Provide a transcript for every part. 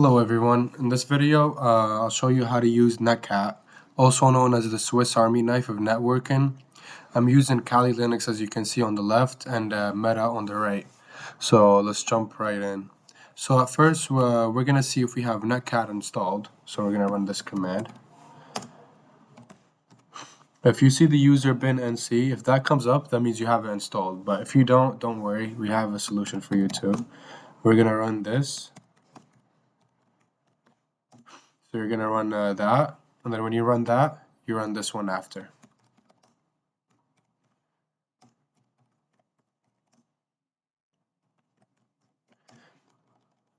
Hello everyone, in this video I'll show you how to use NETCAT, also known as the Swiss Army knife of networking. I'm using Kali Linux as you can see on the left and Meta on the right. So let's jump right in. So at first we're going to see if we have NETCAT installed. So we're going to run this command. If you see the user bin NC, if that comes up that means you have it installed, but if you don't worry, we have a solution for you too. We're going to run this. So you're going to run that, and then when you run that, you run this one after.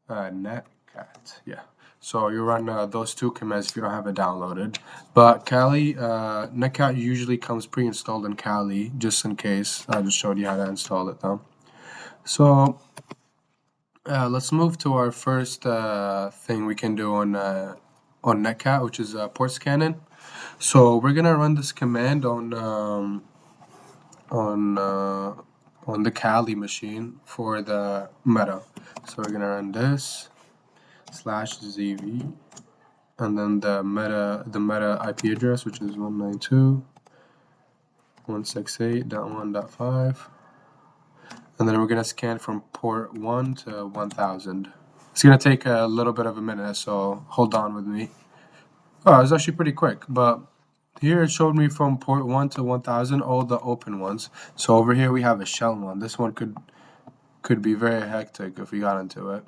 NetCat, yeah. So you run those two commands if you don't have it downloaded. But Kali, NetCat usually comes pre-installed in Kali, just in case. I just showed you how to install it though. So let's move to our first thing we can do on NetCat, which is port scanning. So we're gonna run this command on the Kali machine for the meta. So we're gonna run this /zv and then the meta IP address, which is 192.168.1.5, and then we're gonna scan from port 1 to 1000. It's gonna take a little bit of a minute, so hold on with me. Oh, it was actually pretty quick, but here it showed me from port 1 to 1000 all the open ones. So over here we have a shell one. This one could be very hectic if we got into it.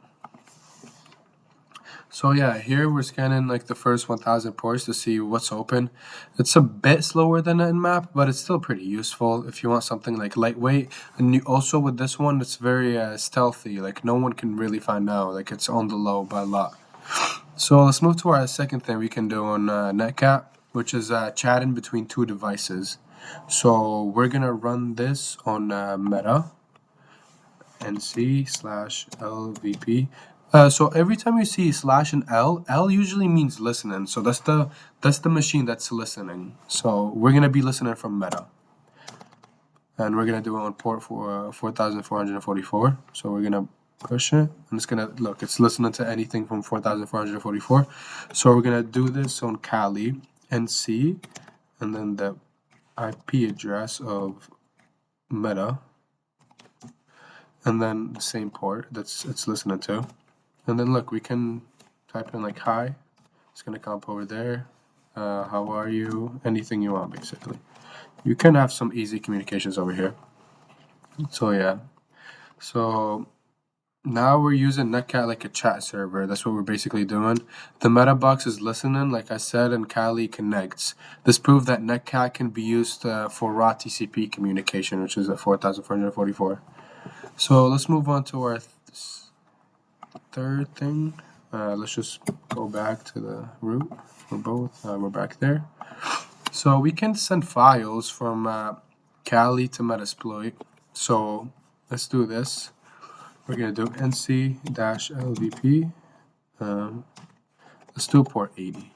So yeah, here we're scanning like the first 1000 ports to see what's open. It's a bit slower than a Nmap, but it's still pretty useful if you want something like lightweight. And also with this one, it's very stealthy. Like no one can really find out. Like it's on the low by a lot. So let's move to our second thing we can do on NetCat, which is chatting between two devices. So we're gonna run this on Meta nc/lvp. So every time you see slash and L usually means listening. So that's the machine that's listening. So we're gonna be listening from Meta, and we're gonna do it on port 4444. So we're gonna push it, and it's gonna look. It's listening to anything from 4444. So we're gonna do this on Kali nc, and then the IP address of Meta, and then the same port it's listening to. And then look, we can type in like hi. It's gonna come up over there. How are you? Anything you want, basically. You can have some easy communications over here. So yeah. So now we're using NetCat like a chat server. That's what we're basically doing. The meta box is listening, like I said, and Kali connects. This proved that NetCat can be used for raw TCP communication, which is at 4444. So let's move on to our third thing. Let's just go back to the root for both. We're back there. So we can send files from Kali to Metasploit. So let's do this. We're gonna do nc-lvp. Let's do port 80.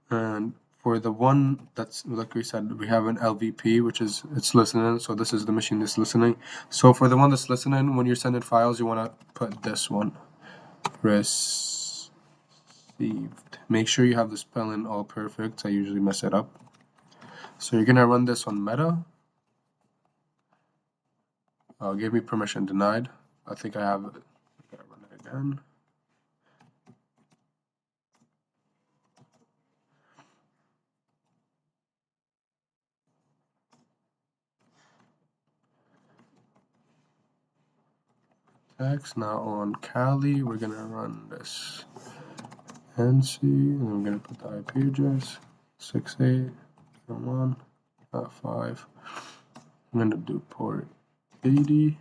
And for the one that's, like we said, we have an LVP, which is, it's listening. So this is the machine that's listening. So for the one that's listening, when you're sending files, you want to put this one, received. Make sure you have the spelling all perfect. I usually mess it up. So you're going to run this on Meta. Give me permission denied. I think I have it. I gotta run it again. Text. Now on Kali, we're gonna run this NC, and we're gonna put the IP address 68.1.5. I'm gonna do port 80.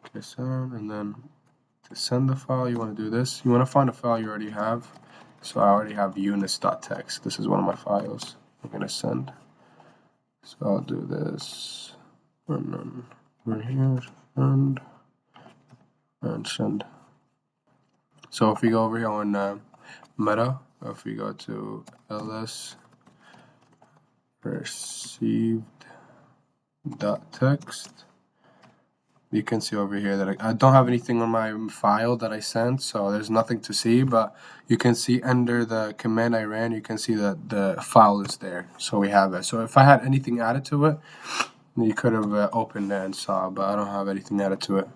Okay, sound, and then to send the file, you want to do this. You want to find a file you already have. So I already have unis.txt. This is one of my files. I'm gonna send. So I'll do this, and then we're here, and send. So if we go over here on Meta, if we go to ls received.txt, You can see over here that I don't have anything on my file that I sent, so there's nothing to see, but you can see under the command I ran, you can see that the file is there, so we have it. So if I had anything added to it, you could have opened it and saw, but I don't have anything added to it.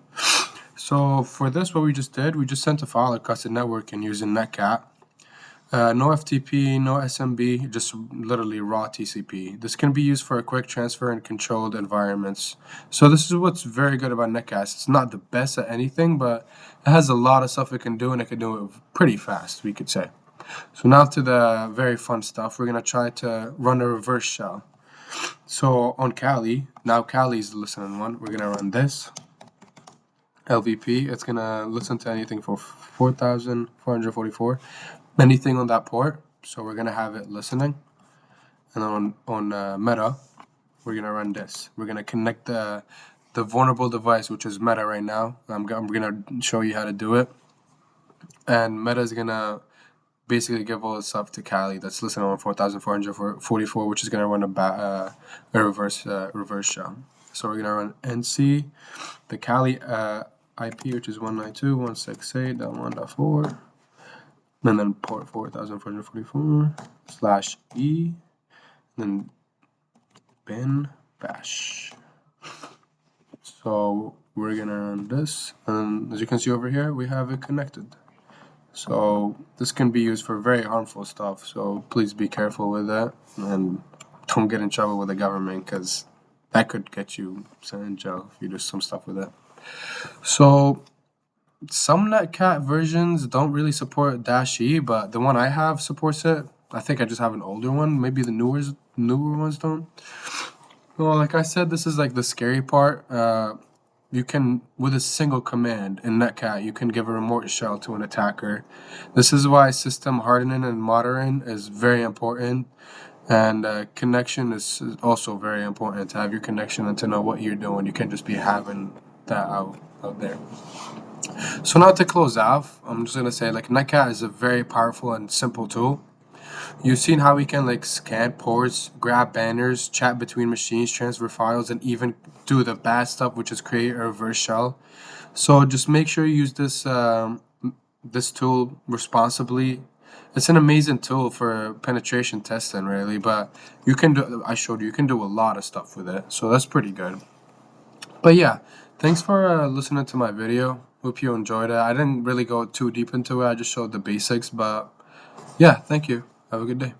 So for this, what we just did, we just sent a file across the network and using NETCAT. No FTP, no SMB, just literally raw TCP. This can be used for a quick transfer in controlled environments. So this is what's very good about NetCat. It's not the best at anything, but it has a lot of stuff it can do, and it can do it pretty fast, we could say. So now to the very fun stuff. We're going to try to run a reverse shell. So on Kali, now Kali is the listening one. We're going to run this. LVP, it's going to listen to anything for 4,444. Anything on that port, so we're gonna have it listening. And then on Meta, we're gonna run this. We're gonna connect the vulnerable device, which is Meta right now. I'm gonna show you how to do it. And Meta is gonna basically give all the stuff to Kali that's listening on 4,444, which is gonna run a reverse shell. So we're gonna run NC, the Kali IP, which is 192.168.1.4. And then port 4,444/E, then bin bash. So we're gonna run this, and as you can see over here, we have it connected. So this can be used for very harmful stuff, so please be careful with that, and don't get in trouble with the government, because that could get you sent in jail if you do some stuff with it. So some NetCat versions don't really support -E, but the one I have supports it. I think I just have an older one. Maybe the newer ones don't. Well, like I said, this is like the scary part. You can, with a single command in NetCat, you can give a remote shell to an attacker. This is why system hardening and monitoring is very important. And connection is also very important, to have your connection and to know what you're doing. You can't just be having that out there. So now to close off, I'm just gonna say like NetCat is a very powerful and simple tool. You've seen how we can like scan ports, grab banners, chat between machines, transfer files, and even do the bad stuff, which is create a reverse shell. So just make sure you use this tool responsibly. It's an amazing tool for penetration testing, really, but you can do, I showed you, you can do a lot of stuff with it, so that's pretty good. But yeah, thanks for listening to my video. Hope you enjoyed it. I didn't really go too deep into it. I just showed the basics, but yeah, thank you. Have a good day.